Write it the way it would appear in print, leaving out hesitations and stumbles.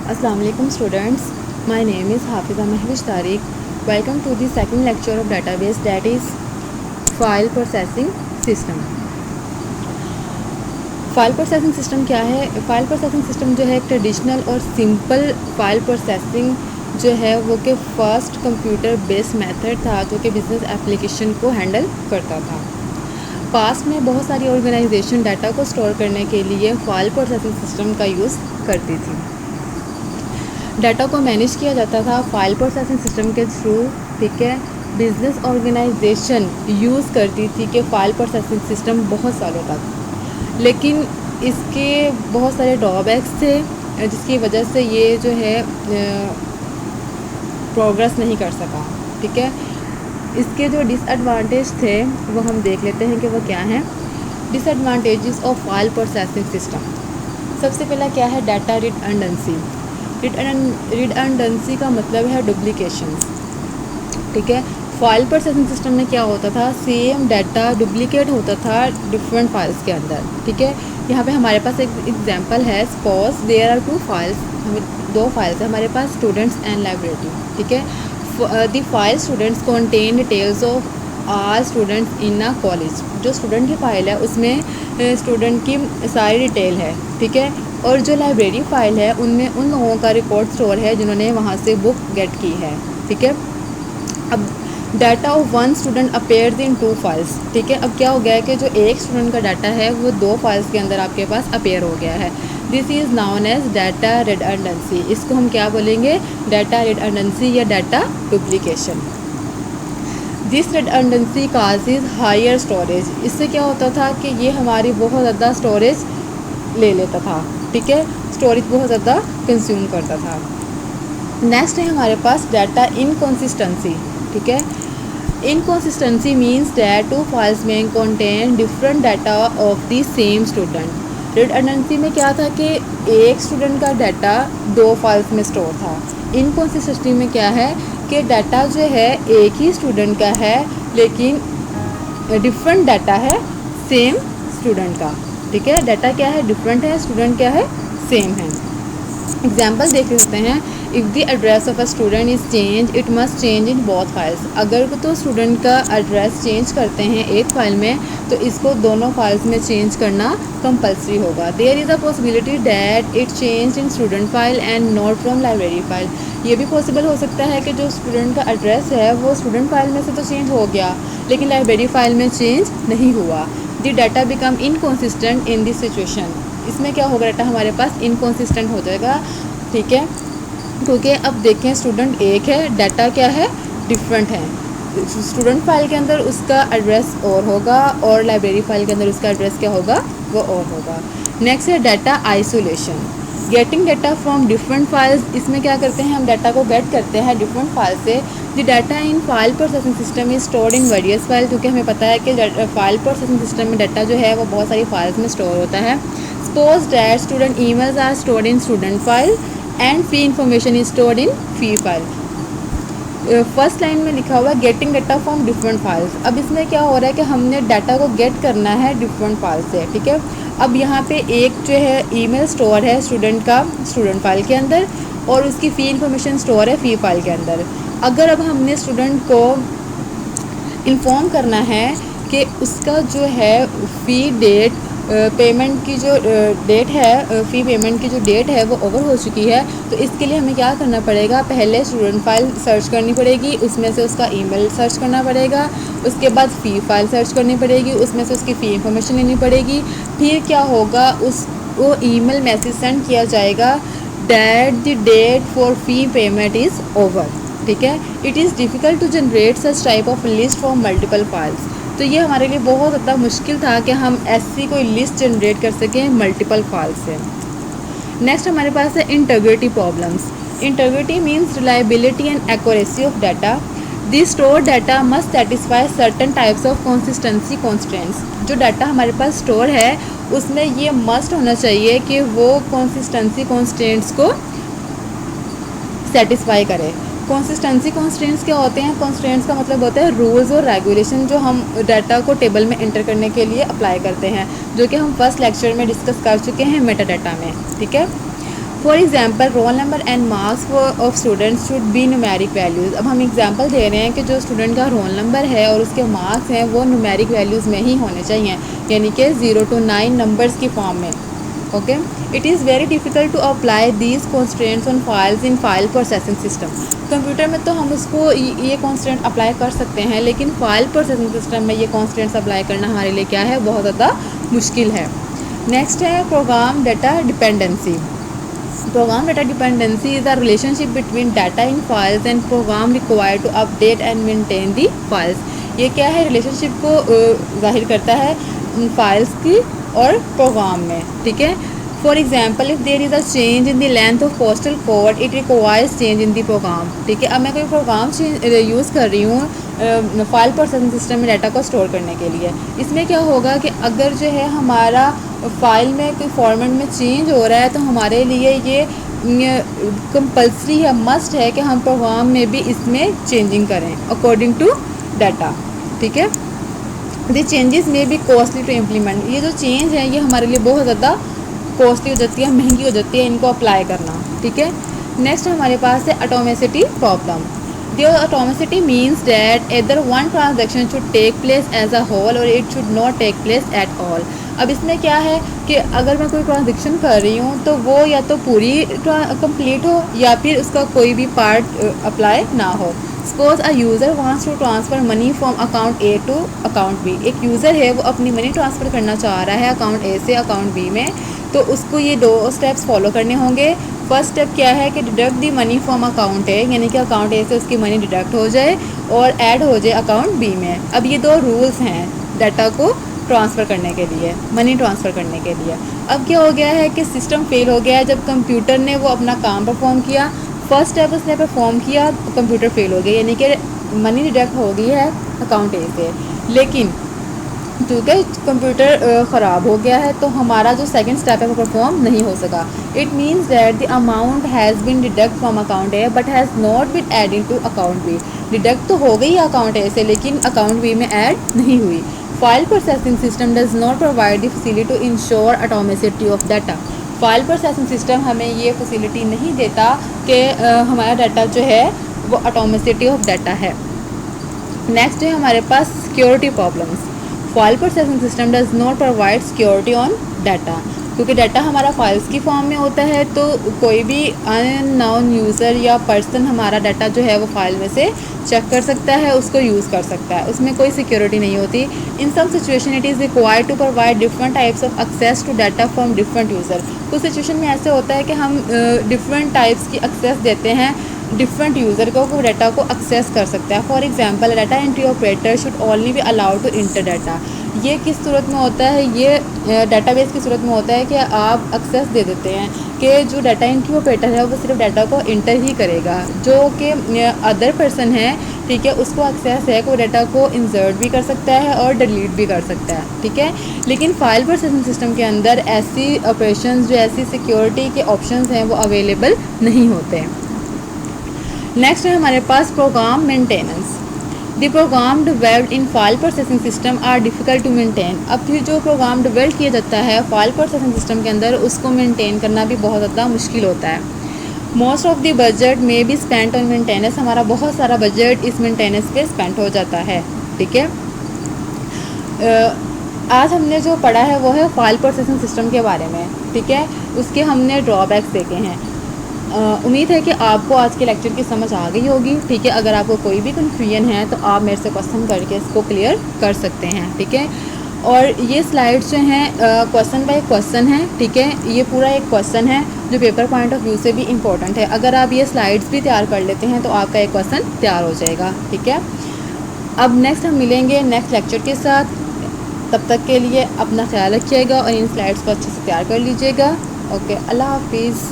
Assalamu alaikum students. My name is Hafiza Mahwish Tariq. Welcome to the second lecture of database, that is file processing system. File processing system क्या है? File processing system जो है एक traditional और simple file processing जो है वो कि फर्स्ट कंप्यूटर बेस्ड मेथड था जो कि बिज़नेस एप्लीकेशन को हैंडल करता था। पास्ट में बहुत सारी ऑर्गेनाइजेशन डाटा को स्टोर करने के लिए फाइल प्रोसेसिंग सिस्टम का यूज़ करती थी। डाटा को मैनेज किया जाता था फाइल प्रोसेसिंग सिस्टम के थ्रू, ठीक है। बिज़नेस ऑर्गेनाइजेशन यूज़ करती थी कि फ़ाइल प्रोसेसिंग सिस्टम बहुत सालों तक, लेकिन इसके बहुत सारे ड्रॉबैक्स थे जिसकी वजह से ये जो है प्रोग्रेस नहीं कर सका, ठीक है। इसके जो डिसएडवांटेज थे वो हम देख लेते हैं कि वो क्या हैं। Disadvantages of file processing system. सबसे पहला क्या है? Data redundancy. रिडंडेंसी का मतलब है डुप्लीकेशन, ठीक है। फाइल प्रोसेसिंग सिस्टम में क्या होता था? सेम डाटा डुप्लीकेट होता था डिफरेंट फाइल्स के अंदर, ठीक है। यहाँ पे हमारे पास एक एग्जांपल है। Suppose there are two files, हमें दो फाइल्स है हमारे पास, स्टूडेंट्स एंड लाइब्रेरी, ठीक है। The file students contain details of all students in a college. जो स्टूडेंट की फ़ाइल है उसमें स्टूडेंट की सारी डिटेल है, ठीक है। और जो लाइब्रेरी फ़ाइल है उनमें उन लोगों का रिकॉर्ड स्टोर है जिन्होंने वहाँ से बुक गेट की है, ठीक है। अब data of one student appears in two files, ठीक है। अब क्या हो गया है कि जो एक स्टूडेंट का डाटा है वो दो फाइल्स के अंदर आपके पास अपेयर हो गया है। This is known as data redundancy. इसको हम क्या बोलेंगे? डाटा रिडंडेंसी या data duplication. This redundancy causes higher storage. इससे क्या होता था कि ये हमारी बहुत ज़्यादा स्टोरेज ले लेता था, ठीक है। स्टोरेज बहुत ज़्यादा कंज्यूम करता था। नेक्स्ट है हमारे पास डाटा इनकॉन्सिस्टेंसी, ठीक है। इनकॉन्सिस्टेंसी मीन्स दैट टू फाइल्स में contain different data of the same student. Redundancy में क्या था कि एक स्टूडेंट का डाटा दो फाइल्स में स्टोर था। इनकॉन्सिस्टेंसी में क्या है कि डाटा जो है एक ही स्टूडेंट का है लेकिन डिफरेंट डाटा है सेम स्टूडेंट का, ठीक है। डाटा क्या है? डिफरेंट है, स्टूडेंट क्या है? सेम है। एग्जाम्पल देख सकते हैं। If the address of a student is change it must change in both files. अगर तो स्टूडेंट का एड्रेस चेंज करते हैं एक फ़ाइल में तो इसको दोनों फाइल्स में चेंज करना कंपलसरी होगा। There is a possibility that it change in student file and not from library file. ये भी पॉसिबल हो सकता है कि जो स्टूडेंट का एड्रेस है वो स्टूडेंट फाइल में से तो चेंज हो गया लेकिन लाइब्रेरी फाइल में चेंज नहीं हुआ। The data become inconsistent in this situation. इसमें क्या होगा? डाटा हमारे पास इनकॉन्सिस्टेंट हो जाएगा, ठीक है। क्योंकि अब देखें स्टूडेंट एक है, डाटा क्या है? डिफरेंट है। स्टूडेंट फाइल के अंदर उसका एड्रेस और होगा और लाइब्रेरी फाइल के अंदर उसका एड्रेस क्या होगा? वो और होगा। नेक्स्ट है data isolation. Getting data from different files. इसमें क्या करते हैं? हम डाटा को गेट करते हैं डिफरेंट फाइल से। The data in file processing system is stored in various file. क्योंकि हमें पता है कि फाइल प्रोसेसिंग सिस्टम में डाटा जो है वो बहुत सारी फाइल्स में स्टोर होता है। Suppose that student emails are stored in student file and fee information is stored in fee file. First line में लिखा हुआ है getting data from different files. अब इसमें क्या हो रहा है कि हमने डाटा को गेट करना है डिफरेंट फाइल से, ठीक है। अब यहाँ पे एक जो है ईमेल स्टोर है स्टूडेंट का स्टूडेंट फाइल के अंदर और उसकी फ़ी इंफॉर्मेशन स्टोर है फ़ी फाइल के अंदर। अगर अब हमने स्टूडेंट को इन्फॉर्म करना है कि उसका जो है फ़ी डेट पेमेंट की जो डेट है, फ़ी पेमेंट की जो डेट है वो ओवर हो चुकी है, तो इसके लिए हमें क्या करना पड़ेगा? पहले स्टूडेंट फाइल सर्च करनी पड़ेगी, उसमें से उसका ईमेल सर्च करना पड़ेगा, उसके बाद फ़ी फाइल सर्च करनी पड़ेगी, उसमें से उसकी फ़ी इंफॉर्मेशन लेनी पड़ेगी। फिर क्या होगा? उसको ईमेल मैसेज सेंड किया जाएगा that the date for fee payment is over, ठीक है। It is difficult to generate such type of list from multiple files. तो ये हमारे लिए बहुत ज़्यादा मुश्किल था कि हम ऐसी कोई लिस्ट जनरेट कर सकें मल्टीपल फाइल से। नेक्स्ट हमारे पास है integrity problems. Integrity means reliability and accuracy of data. The store data must satisfy certain types of consistency constants. जो डाटा हमारे पास स्टोर है उसमें ये मस्ट होना चाहिए कि वो कंसिस्टेंसी कॉन्स्टेंट्स को सेटिस्फाई करे। कंसिस्टेंसी कॉन्स्टेंट्स क्या होते हैं? कॉन्स्टेंट्स का मतलब होता है रूल्स और रेगुलेशन जो हम डाटा को टेबल में एंटर करने के लिए अप्लाई करते हैं, जो कि हम फर्स्ट लेक्चर में डिस्कस कर चुके हैं मेटा डाटा में, ठीक है। For example roll number and marks of students should be numeric values. अब हम एग्जांपल दे रहे हैं कि जो स्टूडेंट का रोल नंबर है और उसके मार्क्स हैं वो न्यूमेरिक वैल्यूज़ में ही होने चाहिए, यानी कि 0 to 9 नंबर्स की फॉर्म में। Okay, it is very difficult to apply these constraints on files in file processing system. Computer में तो हम उसको ये कॉन्स्ट्रेंट अप्लाई कर सकते हैं, लेकिन फ़ाइल प्रोसेसिंग सिस्टम में ये कॉन्स्ट्रेंट्स अप्लाई करना हमारे लिए क्या है, बहुत ज़्यादा मुश्किल है। नेक्स्ट है program data dependency. Program data dependency is a relationship between data in files and program required to update and maintain the files। ये क्या है, रिलेशनशिप को जाहिर करता है फाइल्स की और प्रोग्राम में, ठीक है। For example if there is a change in the length of postal code it requires change in the program, ठीक है। अब मैं कोई प्रोग्राम यूज़ कर रही हूँ फाइल प्रोसेसिंग सिस्टम में डाटा को स्टोर करने के लिए। इसमें क्या होगा कि अगर जो है हमारा फाइल में कोई फॉर्मेट में चेंज हो रहा है तो हमारे लिए ये कंपल्सरी है, मस्ट है कि हम प्रोग्राम में भी इसमें चेंजिंग करें अकॉर्डिंग टू डाटा, ठीक है। द चेंजेस में भी कॉस्टली टू इम्प्लीमेंट। ये जो चेंज है ये हमारे लिए बहुत ज़्यादा कॉस्टली हो जाती है, महंगी हो जाती है इनको अप्लाई करना, ठीक है। नेक्स्ट हमारे पास है atomicity problem. The atomicity means that either one transaction should take place as a whole or it should not take place at all। अब इसमें क्या है कि अगर मैं कोई ट्रांजेक्शन कर रही हूँ तो वो या तो पूरी कंप्लीट हो या फिर उसका कोई भी पार्ट अप्लाई ना हो। Suppose a user wants to transfer money from account A to account B. एक यूज़र है वो अपनी मनी ट्रांसफ़र करना चाह रहा है अकाउंट ए से अकाउंट बी में, तो उसको ये 2 स्टेप्स फॉलो करने होंगे। फर्स्ट स्टेप क्या है कि deduct the money from account A, यानी कि अकाउंट ए से उसकी मनी डिडक्ट हो जाए और ऐड हो जाए अकाउंट बी में। अब ये 2 रूल्स हैं डाटा को ट्रांसफ़र करने के लिए, मनी ट्रांसफ़र करने के लिए। अब क्या हो गया है कि सिस्टम फेल हो गया है। जब कंप्यूटर ने वो अपना काम परफॉर्म किया, फर्स्ट स्टेप उसने परफॉर्म किया, कंप्यूटर फेल हो गया, यानी कि मनी डिडक्ट हो गई है अकाउंट ए से। लेकिन क्योंकि कंप्यूटर ख़राब हो गया है तो हमारा जो सेकंड स्टेप है वो परफॉर्म नहीं हो सका। It means that the amount has been deduct from account A but has not been adding to account B. Deduct तो हो गई अकाउंट ए से लेकिन अकाउंट बी में ऐड नहीं हुई। File processing system does not provide the facility to ensure atomicity of data. File processing system हमें ये फैसिलिटी नहीं देता कि हमारा डाटा जो है वो ऑटोमेसिटी ऑफ डाटा है। नेक्स्ट है हमारे पास security problems. File processing system does not provide security on data. क्योंकि डाटा हमारा फाइल्स की फॉर्म में होता है तो कोई भी अननोन यूज़र या पर्सन हमारा डाटा जो है वो फाइल में से चेक कर सकता है, उसको यूज़ कर सकता है, उसमें कोई सिक्योरिटी नहीं होती। In some situation it is required to provide different types of access to data from different user. कुछ सिचुएशन में ऐसे होता है कि हम डिफरेंट टाइप्स की एक्सेस देते हैं डिफरेंट यूज़र को, वो डाटा को एक्सेस कर सकता है। For example data entry operator should only be allowed to enter data. ये किस सूरत में होता है, ये डाटाबेस की सूरत में होता है कि आप एक्सेस दे देते हैं कि जो डाटा एंट्री ऑपरेटर है वो सिर्फ डाटा को इंटर ही करेगा, जो कि अदर पर्सन है, ठीक है, उसको एक्सेस है कि वो डाटा को इंसर्ट भी कर सकता है और डिलीट भी कर सकता है, ठीक है। लेकिन फाइल प्रोसेसिंग सिस्टम के अंदर ऐसी ऑपरेशंस, जो ऐसी सिक्योरिटी के ऑप्शंस हैं वो अवेलेबल नहीं होते हैं। नेक्स्ट है हमारे पास program maintenance. The program developed in file processing system are difficult to maintain. अब फिर जो प्रोग्राम डेवलप किया जाता है फाइल प्रोसेसिंग सिस्टम के अंदर, उसको मेंटेन करना भी बहुत ज़्यादा मुश्किल होता है। मोस्ट ऑफ द बजट में बी स्पेंट ऑन मेंटेनेंस। हमारा बहुत सारा बजट इस मेंटेनेंस पे स्पेंड हो जाता है, ठीक है। आज हमने जो पढ़ा है वो है फाइल प्रोसेसिंग सिस्टम के बारे में, ठीक है। उसके हमने ड्रॉबैक्स देखे हैं। उम्मीद है कि आपको आज के लेक्चर की समझ आ गई होगी, ठीक है। अगर आपको कोई भी कन्फ्यूजन है तो आप मेरे से क्वेश्चन करके इसको क्लियर कर सकते हैं, ठीक है। और ये स्लाइड्स जो हैं क्वेश्चन बाय क्वेश्चन हैं, ठीक है। ये पूरा एक क्वेश्चन है जो पेपर पॉइंट ऑफ व्यू से भी इम्पोर्टेंट है। अगर आप ये स्लाइड्स भी तैयार कर लेते हैं तो आपका एक क्वेश्चन तैयार हो जाएगा, ठीक है। अब नेक्स्ट हम मिलेंगे नेक्स्ट लेक्चर के साथ। तब तक के लिए अपना ख्याल रखिएगा और इन स्लाइड्स को अच्छे से तैयार कर लीजिएगा। ओके, अल्लाह हाफिज़।